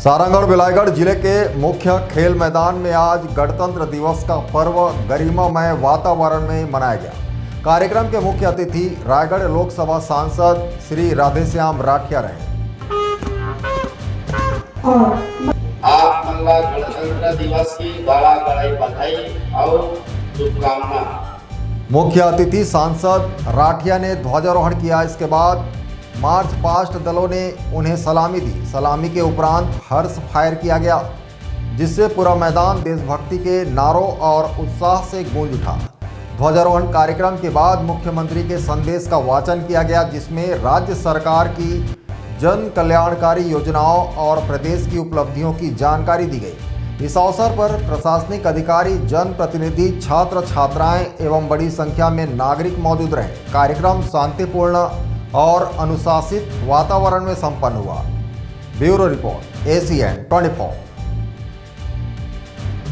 सारंगढ़ बिलाईगढ़ जिले के मुख्य खेल मैदान में आज गणतंत्र दिवस का पर्व गरिमामय वातावरण में मनाया गया। कार्यक्रम के मुख्य अतिथि रायगढ़ लोकसभा सांसद श्री राधेश्याम राठिया रहे। आप मंगला गणतंत्र दिवस की बड़ा बधाई और शुभकामना। मुख्य अतिथि सांसद राठिया ने ध्वजारोहण किया। इसके बाद मार्च पास्ट दलों ने उन्हें सलामी दी। सलामी के उपरांत हर्ष फायर किया गया, जिससे पूरा मैदान देशभक्ति के नारों और उत्साह से गूंज उठा। ध्वजारोहण कार्यक्रम के बाद मुख्यमंत्री के संदेश का वाचन किया गया, जिसमें राज्य सरकार की जन कल्याणकारी योजनाओं और प्रदेश की उपलब्धियों की जानकारी दी गई। इस अवसर पर प्रशासनिक अधिकारी, जनप्रतिनिधि, छात्र छात्राएं एवं बड़ी संख्या में नागरिक मौजूद रहे। कार्यक्रम शांतिपूर्ण और अनुशासित वातावरण में संपन्न हुआ। Bureau report, ACN 24।